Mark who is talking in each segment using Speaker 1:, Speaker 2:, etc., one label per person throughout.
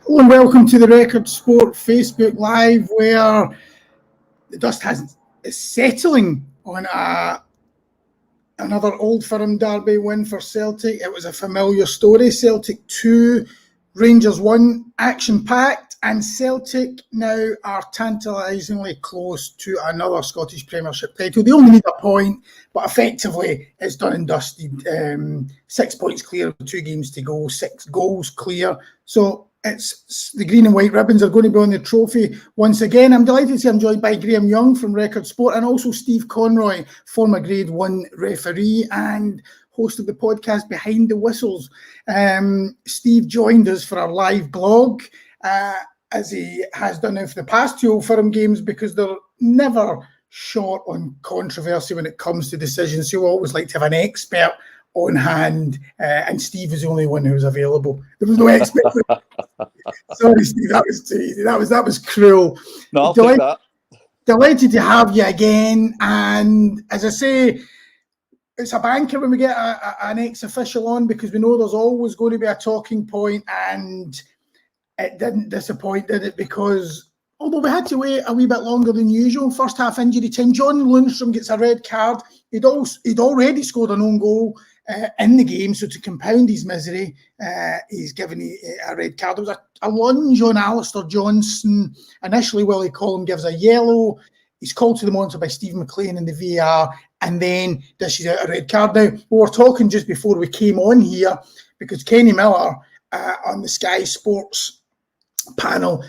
Speaker 1: Hello and welcome to the Record Sport Facebook Live, where the dust is settling on another Old Firm derby win for Celtic. It was a familiar story. Celtic 2, Rangers 1, action-packed, and Celtic now are tantalisingly close to another Scottish Premiership title. They only need a point, but effectively it's done and dusted. 6 points clear, 2 games to go, 6 goals clear. So it's the green and white ribbons are going to be on the trophy once again. I'm delighted to say I'm joined by Graham Young from Record Sport and also Steve Conroy, former Grade 1 referee and host of the podcast Behind the Whistles. Steve joined us for our live blog, as he has done now for the past 2 Old Firm games, because they're never short on controversy when it comes to decisions. So we always like to have an expert on hand, and Steve was the only one who was available. There was no expert. Sorry, Steve, that was too easy. That was cruel.
Speaker 2: No, I'll take that.
Speaker 1: Delighted to have you again, and as I say, it's a banker when we get an ex-official on, because we know there's always going to be a talking point, and it didn't disappoint, did it? Because although we had to wait a wee bit longer than usual, first half injury time, John Lundstram gets a red card. He'd already scored an own goal in the game, so to compound his misery, he's given a red card. There was a lunge on Alistair Johnson. Initially, Willie Collum gives a yellow. He's called to the monitor by Stephen McLean in the VAR, and then dishes out a red card. Now, we were talking just before we came on here, because Kenny Miller on the Sky Sports panel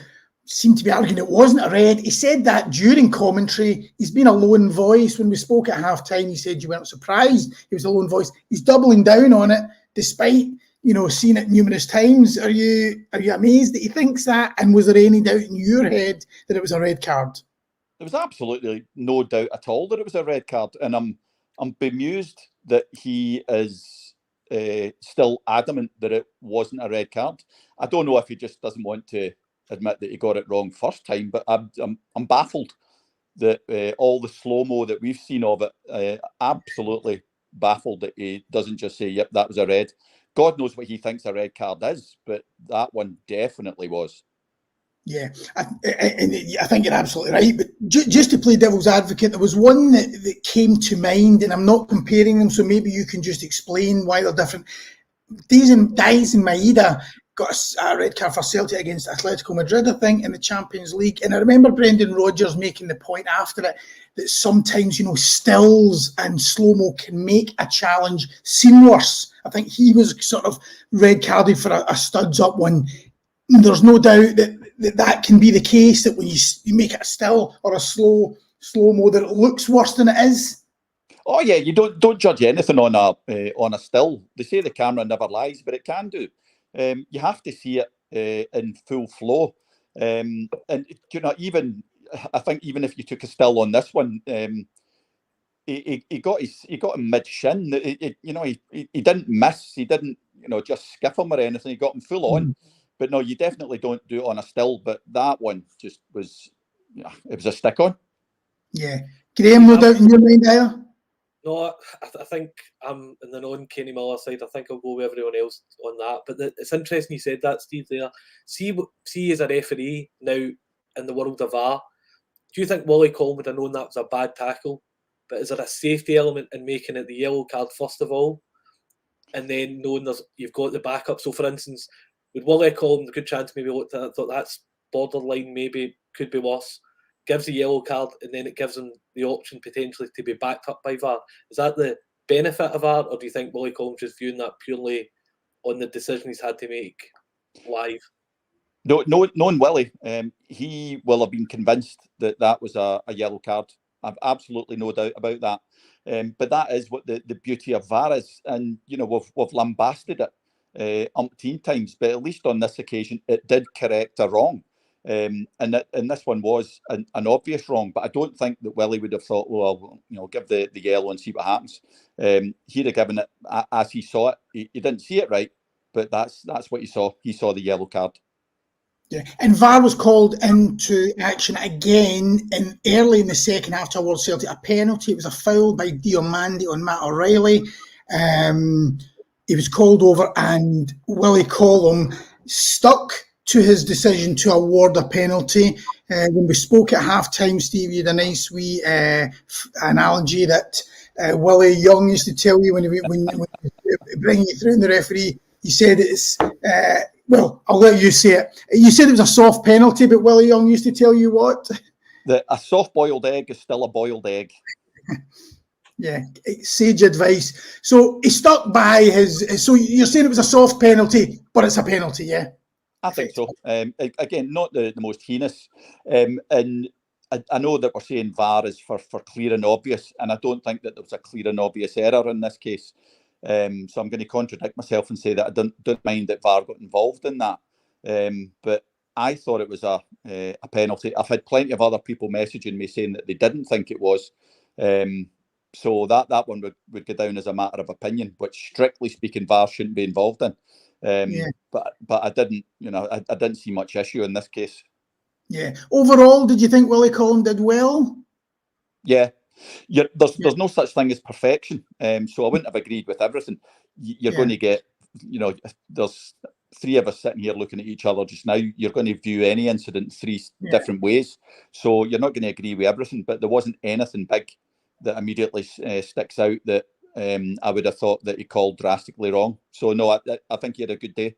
Speaker 1: seemed to be arguing it wasn't a red. He said that during commentary. He's been a lone voice. When we spoke at half-time, he said you weren't surprised he was a lone voice. He's doubling down on it, despite seeing it numerous times. Are you amazed that he thinks that? And was there any doubt in your head that it was a red card?
Speaker 2: There was absolutely no doubt at all that it was a red card, and I'm bemused that he is still adamant that it wasn't a red card. I don't know if he just doesn't want to admit that he got it wrong first time, but I'm baffled that all the slow-mo that we've seen of it, absolutely baffled that he doesn't just say, yep, that was a red. God knows what he thinks a red card is, but that one definitely was.
Speaker 1: Yeah, I think you're absolutely right. But just to play devil's advocate, there was one that came to mind, and I'm not comparing them, so maybe you can just explain why they're different. Diaz and Maeda got a red card for Celtic against Atletico Madrid, I think, in the Champions League. And I remember Brendan Rodgers making the point after it that sometimes, stills and slow-mo can make a challenge seem worse. I think he was sort of red carded for a studs up one. There's no doubt that can be the case, that when you make it a still or a slow-mo, that it looks worse than it is.
Speaker 2: Oh yeah, you don't judge anything on a still. They say the camera never lies, but it can do. You have to see it in full flow, and even if you took a still on this one, he got him mid shin. He didn't miss. He didn't just skiff him or anything. He got him full on. But no, you definitely don't do it on a still. But that one just was, it was a stick on.
Speaker 1: Yeah, Graham, no doubt in your mind either.
Speaker 3: No, I think I'm in the non-Kenny Miller side. I think I'll go with everyone else on that. But it's interesting you said that, Steve, there. See as a referee now in the world of VAR, do you think Willie Collum would have known that was a bad tackle? But is there a safety element in making it the yellow card first of all? And then knowing you've got the backup. So, for instance, with Willie Collum, the good chance maybe looked at it, thought that's borderline, maybe could be worse. Gives a yellow card, and then it gives him the option potentially to be backed up by VAR. Is that the benefit of VAR, or do you think Willie Collum's just viewing that purely on the decision he's had to make live?
Speaker 2: No, knowing Willie, he will have been convinced that was a yellow card. I've absolutely no doubt about that. But that is what the beauty of VAR is, and we've lambasted it umpteen times, but at least on this occasion, it did correct a wrong. And this one was an obvious wrong, but I don't think that Willie would have thought, well, give the yellow and see what happens. He'd have given it as he saw it. He didn't see it right, but that's what he saw. He saw the yellow card.
Speaker 1: Yeah, and VAR was called into action again early in the second half towards Celtic. A penalty. It was a foul by Diomande on Matt O'Reilly. He was called over, and Willie Collum stuck to his decision to award a penalty. When we spoke at half-time, Steve, you had a nice wee analogy that Willie Young used to tell you when bringing you through in the referee. He said it's, well, I'll let you say it. You said it was a soft penalty, but Willie Young used to tell you what?
Speaker 2: That a soft-boiled egg is still a boiled egg.
Speaker 1: Yeah, sage advice. So he stuck by his. So you're saying it was a soft penalty, but it's a penalty, yeah?
Speaker 2: I think so. Again, not the most heinous. And I know that we're saying VAR is for clear and obvious, and I don't think that there was a clear and obvious error in this case. So I'm going to contradict myself and say that I don't mind that VAR got involved in that. But I thought it was a penalty. I've had plenty of other people messaging me saying that they didn't think it was. So that one would go down as a matter of opinion, which strictly speaking, VAR shouldn't be involved in. But I didn't, I didn't see much issue in this case.
Speaker 1: Yeah. Overall, did you think Willie Collum did well?
Speaker 2: Yeah. There's no such thing as perfection. So I wouldn't have agreed with everything. You're going to get, there's three of us sitting here looking at each other just now. You're going to view any incident three different ways. So you're not going to agree with everything, but there wasn't anything big that immediately sticks out that I would have thought that he called drastically wrong. So no, I think he had a good day.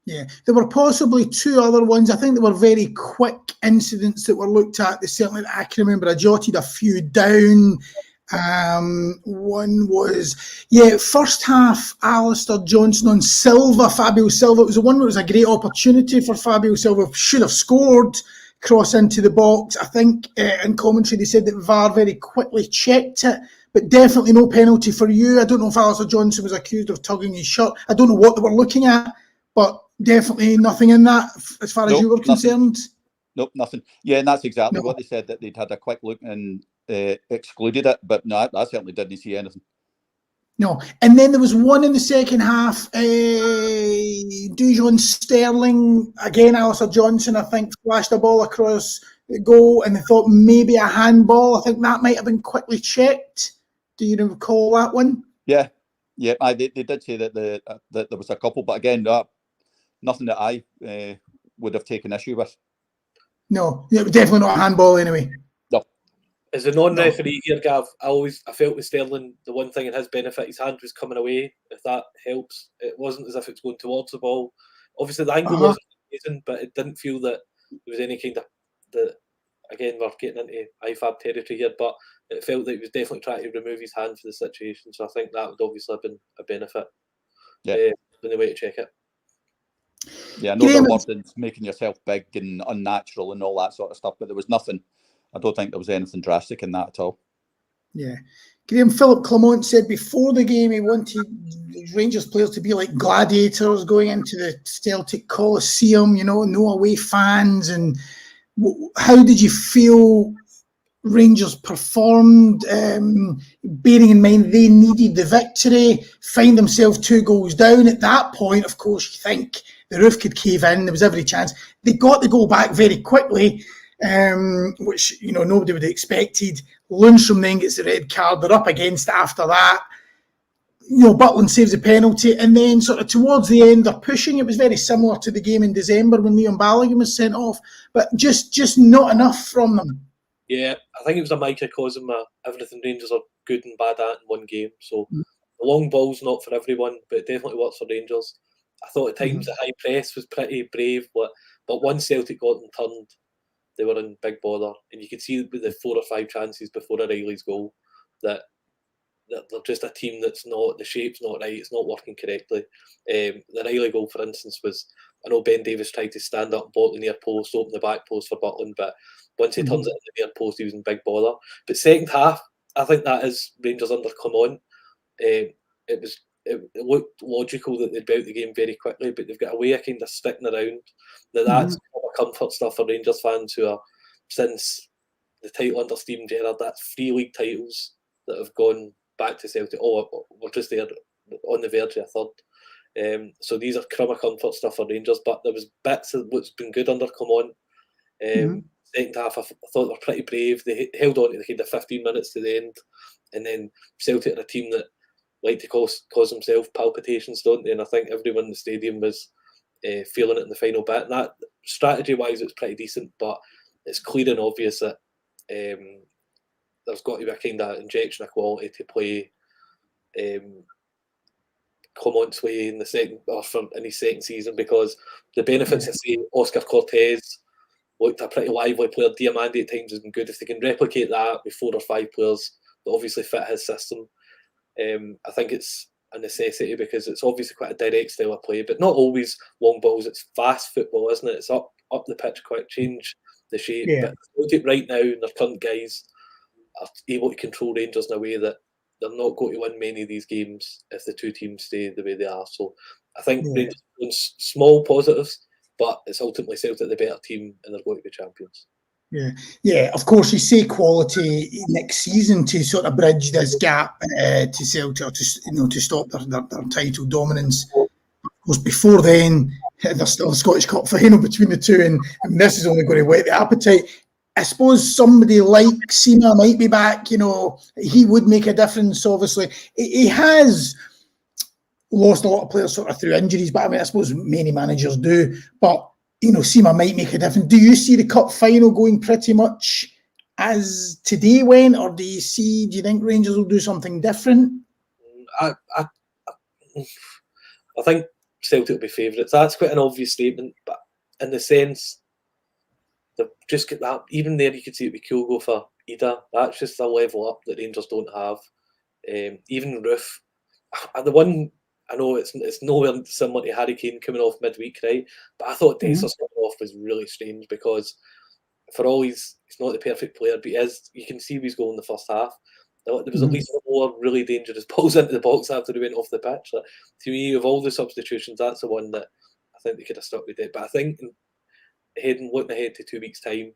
Speaker 2: Yeah,
Speaker 1: there were possibly two other ones. I think they were very quick incidents that were looked at. They certainly, I can remember, I jotted a few down. One was, first half, Alistair Johnson on Silva, Fabio Silva. It was the one where it was a great opportunity for Fabio Silva. Should have scored. Cross into the box. I think in commentary they said that VAR very quickly checked it, but definitely no penalty for you. I don't know if Alistair Johnson was accused of tugging his shirt. I don't know what they were looking at, but definitely nothing in that as far as you were concerned.
Speaker 2: Nope, nothing. Yeah, and that's exactly what they said, that they'd had a quick look and excluded it, but no, I certainly didn't see anything.
Speaker 1: No, and then there was one in the second half. Dujon Sterling, again, Alistair Johnson, I think, flashed a ball across the goal, and they thought maybe a handball. I think that might have been quickly checked. Do you recall that one?
Speaker 2: Yeah. They did say that that there was a couple, but again, nothing that I would have taken issue with.
Speaker 1: No, definitely not a handball anyway.
Speaker 2: No.
Speaker 3: As a non-referee here, Gav, I felt with Sterling, the one thing in his benefit, his hand was coming away, if that helps. It wasn't as if it was going towards the ball. Obviously, the angle wasn't amazing, but it didn't feel that there was any kind of... Again, we're getting into IFAB territory here, but it felt that he was definitely trying to remove his hand for the situation. So I think that would obviously have been a benefit in the way to check it.
Speaker 2: Yeah, I know there were words making yourself big and unnatural and all that sort of stuff, but there was nothing. I don't think there was anything drastic in that at all.
Speaker 1: Yeah. Graham, Philip Clement said before the game he wanted Rangers players to be like gladiators going into the Celtic Coliseum, no away fans. And how did you feel Rangers performed, bearing in mind they needed the victory, find themselves 2 goals down? At that point, of course, you think the roof could cave in. There was every chance. They got the goal back very quickly, which nobody would have expected. Lundstram then gets the red card. They're up against it after that. Butland saves a penalty, and then sort of towards the end they're pushing. It was very similar to the game in December when Leon Balogun was sent off, but just not enough from them.
Speaker 3: Yeah, I think it was a microcosm of everything Rangers are good and bad at in one game. So the long ball's not for everyone, but it definitely works for Rangers. I thought at times the high press was pretty brave, but once Celtic got them turned, they were in big bother. And you could see with the 4 or 5 chances before O'Reilly's goal that they're just a team that's not, the shape's not right, it's not working correctly. The O'Reilly goal, for instance, was, I know Ben Davies tried to stand up, block the near post, open the back post for Butland, but once he turns it into the near post, he was in big bother. But second half, I think that is Rangers under Clement. It looked logical that they'd be out the game very quickly, but they've got a way of kind of sticking around. Now that's comfort stuff for Rangers fans who are, since the title under Steven Gerrard, that's 3 league titles that have gone back to Celtic. We're just there on the verge of a 3rd. So these are crumb of comfort stuff for Rangers, but there was bits of what's been good under Clement. Second half, I thought they were pretty brave. They held on to the kind of 15 minutes to the end, and then Celtic are a team that like to cause themselves palpitations, don't they? And I think everyone in the stadium was feeling it in the final bit. And that strategy-wise, it's pretty decent, but it's clear and obvious that there's got to be a kind of injection of quality to play Clement's way in the second or in his second season, because the benefits of say Oscar Cortez looked a pretty lively player. Diamandi at times has been good. If they can replicate that with 4 or 5 players that obviously fit his system, I think it's a necessity, because it's obviously quite a direct style of play, but not always long balls. It's fast football, isn't it? It's up the pitch quick, change the shape. But right now, their current guys are able to control Rangers in a way that they're not going to win many of these games if the two teams stay the way they are. So I think Rangers are doing small positives, but it's ultimately Celtic the better team, and they're going to be champions.
Speaker 1: Yeah. Of course, you say quality next season to sort of bridge this gap to Celtic, or to stop their title dominance. Of course, before then, there's still a Scottish Cup final between the two, and this is only going to whet the appetite. I suppose somebody like Sima might be back. He would make a difference. Obviously, he has lost a lot of players sort of through injuries, but I mean, I suppose many managers do. But Sima might make a difference. Do you see the cup final going pretty much as today went, or do you think Rangers will do something different?
Speaker 3: I think Celtic will be favourites. That's quite an obvious statement, but in the sense they've just got that. Even there, you could see it with Kyogo for Ida. That's just a level up that Rangers don't have. Even Roof, the one. I know it's nowhere similar to Harry Kane coming off midweek, right? But I thought Dessers coming off was really strange, because for all he's not the perfect player, but he is. You can see he's going in the first half. There was at least 4 really dangerous balls into the box after he went off the pitch. Like, to me, of all the substitutions, that's the one that I think they could have stuck with it. But I think looking ahead to 2 weeks' time,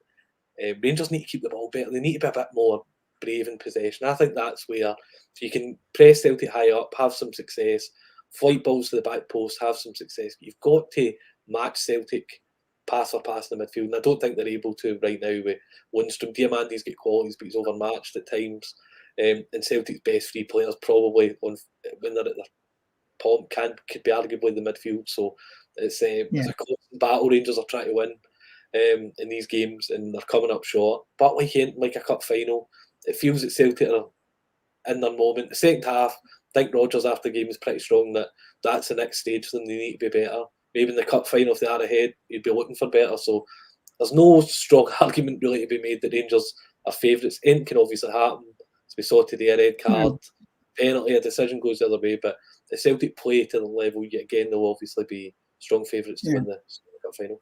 Speaker 3: Rangers need to keep the ball better. They need to be a bit more brave in possession. I think that's where you can press Celtic high up, have some success, flight balls to the back post, have some success. But you've got to match Celtic pass for pass in the midfield, and I don't think they're able to right now with Lundstram. Diamandi's got qualities, but he's overmatched at times. And Celtic's best 3 players probably when they're at their pomp could be arguably the midfield. So it's a constant battle Rangers are trying to win in these games, and they're coming up short. But like a cup final, it feels that Celtic are in their moment. The second half, I think Rodgers after the game is pretty strong that that's the next stage for them. They need to be better. Maybe in the cup final, if they are ahead, you'd be looking for better. So there's no strong argument really to be made that Rangers are favourites. Anything can obviously happen. As we saw today, a red card, penalty, a decision goes the other way. But if Celtic play to the level, again, they'll obviously be strong favourites to win the cup final.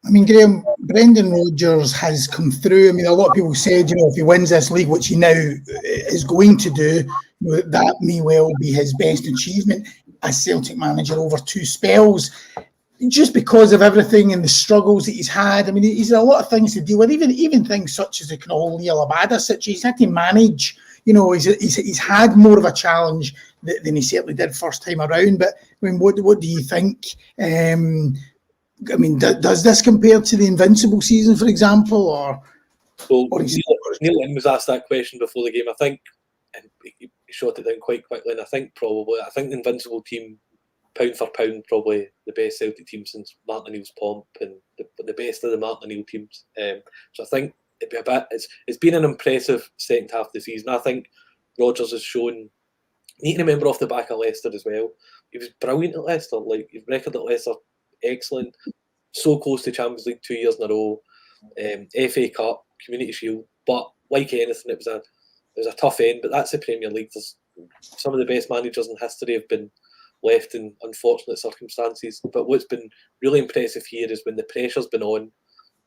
Speaker 1: I mean, Graham, Brendan Rodgers has come through. I mean, a lot of people said, if he wins this league, which he now is going to do, that may well be his best achievement as Celtic manager over 2 spells, just because of everything and the struggles that he's had. I mean, he's had a lot of things to deal with, even things such as the whole Liel Abada situation. He's had to manage. He's had more of a challenge than he certainly did first time around. But I mean, what do you think? I mean, does this compare to the Invincible season, for example, or?
Speaker 3: Well, Neil Lynn was asked that question before the game. I think, and he shot it down quite quickly. And I think the Invincible team, pound for pound, probably the best Celtic team since Martin O'Neill's pomp, and the best of the Martin O'Neill teams. So I think it'd be a bit. It's been an impressive second half of the season. I think Rodgers has shown. You need to remember off the back of Leicester as well. He was brilliant at Leicester. Like, his record at Leicester, excellent. So close to Champions League 2 years in a row. FA Cup, Community Shield. But like anything, it was a tough end. But that's the Premier League. There's some of the best managers in history have been left in unfortunate circumstances. But what's been really impressive here is when the pressure's been on,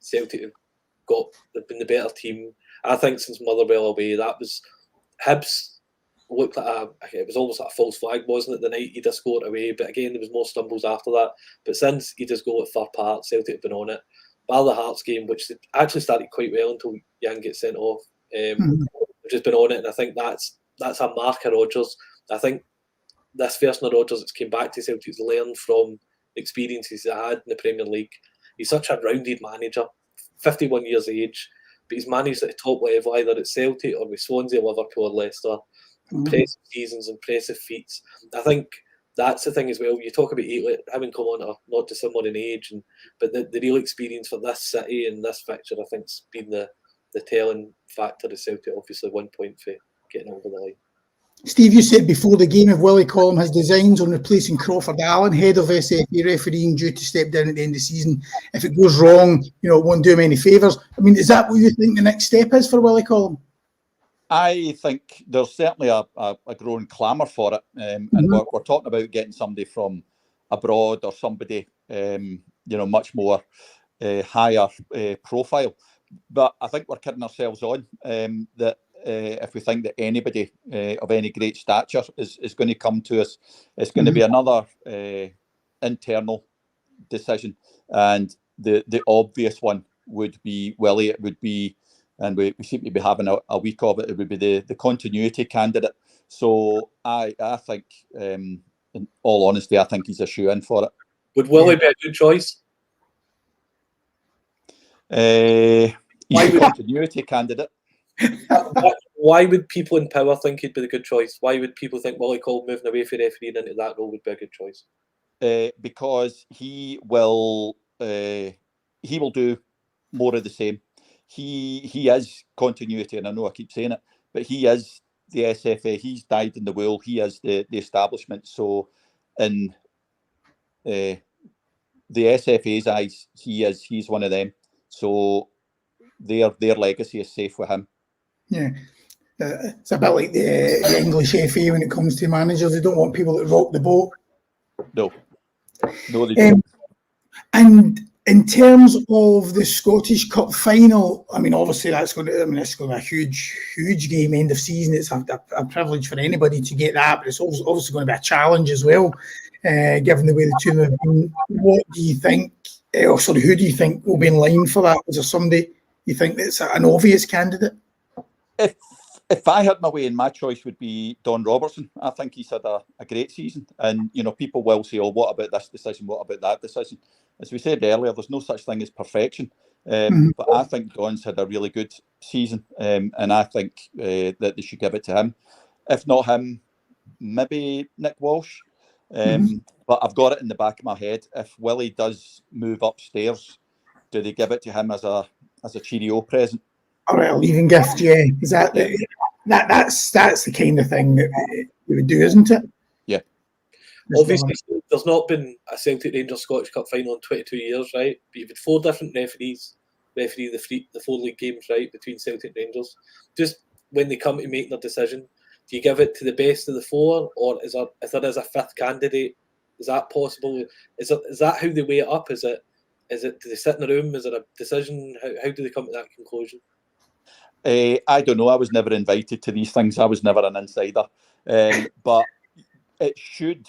Speaker 3: Celtic they've been the better team. I think since Motherwell away, that was Hibs. Looked like it was almost like a false flag, wasn't it? The night he just scored away, but again there was more stumbles after that. But since he just go at Fir Park, Celtic have been on it. Bar the Hearts game, which actually started quite well until Young gets sent off, which has been on it, and I think that's a mark of Rodgers. I think this version of Rodgers that's came back to Celtic to learn from the experiences he had in the Premier League. He's such a rounded manager, 51 years of age, but he's managed at the top level either at Celtic or with Swansea, Liverpool or Leicester. Impressive seasons, impressive feats. I think that's the thing as well. You talk about having come on not dissimilar in age, but the real experience for this city and this fixture, I think, has been the telling factor of Celtic. Obviously, 1 point for getting over the line.
Speaker 1: Steve, you said before the game if Willie Collum has designs on replacing Crawford Allen, head of SFA refereeing, due to step down at the end of the season. If it goes wrong, it won't do him any favours. I mean, is that what you think the next step is for Willie Collum?
Speaker 2: I think there's certainly a growing clamour for it, and we're talking about getting somebody from abroad or somebody much more higher profile. But I think we're kidding ourselves on that if we think that anybody of any great stature is going to come to us, it's going to be another internal decision, and the obvious one would be Willie. It would be, and we seem to be having a week of it, it would be the continuity candidate. So I think, in all honesty, I think he's a shoe-in for it.
Speaker 3: Would Willie be a good choice?
Speaker 2: He's a continuity candidate.
Speaker 3: Why would people in power think he'd be a good choice? Why would people think Willie Collum moving away from refereeing into that role would be a good choice?
Speaker 2: Because he will do more of the same. He is continuity, and I know I keep saying it, but he is the SFA. He's dyed in the wool. He is the establishment. So in the SFA's eyes, he's one of them. So their legacy is safe with him.
Speaker 1: Yeah. It's a bit like the English FA when it comes to managers. They don't want people that rock the boat.
Speaker 2: No, they don't.
Speaker 1: And in terms of the Scottish Cup final, I mean, obviously it's going to be a huge game, end of season. It's a privilege for anybody to get that, but it's obviously going to be a challenge as well, given the way the two have been. What do you think, who do you think will be in line for that? Is there somebody you think that's an obvious candidate?
Speaker 2: If I had my way, my choice would be Don Robertson. I think he's had a great season, and people will say, "Oh, what about this decision? What about that decision?" As we said earlier, there's no such thing as perfection, but I think Don's had a really good season, and I think that they should give it to him. If not him, maybe Nick Walsh. But I've got it in the back of my head. If Willie does move upstairs, do they give it to him as a cheerio present?
Speaker 1: All right, a leaving gift, yeah. Is that's the kind of thing that you would do, isn't it?
Speaker 2: Yeah.
Speaker 3: Obviously, there's not been a Celtic Rangers Scottish Cup final in 22 years, right? But you've had 4 different referees referee the 4 league games, right, between Celtic and Rangers. Just when they come to make their decision, do you give it to the best of the 4, or if there is a 5th candidate, is that possible? Is that how they weigh it up? Is it do they sit in a room? Is it a decision? How do they come to that conclusion?
Speaker 2: I don't know. I was never invited to these things. I was never an insider. But it should,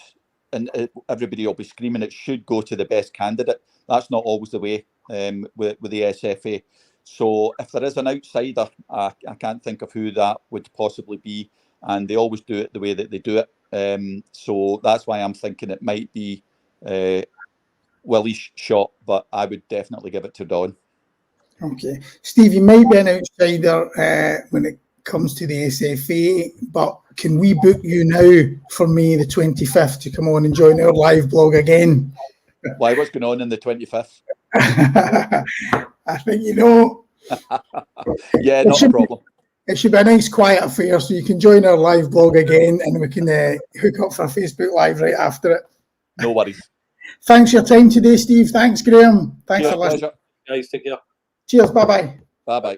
Speaker 2: and everybody will be screaming, it should go to the best candidate. That's not always the way with the SFA. So if there is an outsider, I can't think of who that would possibly be. And they always do it the way that they do it. So that's why I'm thinking it might be Willie's shot, but I would definitely give it to Don. Okay.
Speaker 1: Steve, you might be an outsider when it comes to the SFA, but can we book you now for May the 25th to come on and join our live blog again?
Speaker 2: Why? What's going on in the 25th?
Speaker 1: I think you know.
Speaker 2: Yeah, not a problem.
Speaker 1: It should be a nice, quiet affair, so you can join our live blog again and we can hook up for a Facebook Live right after it.
Speaker 2: No worries.
Speaker 1: Thanks for your time today, Steve. Thanks, Graham. Thanks for listening.
Speaker 3: Guys, take care.
Speaker 1: Cheers. Bye-bye.
Speaker 2: Bye-bye.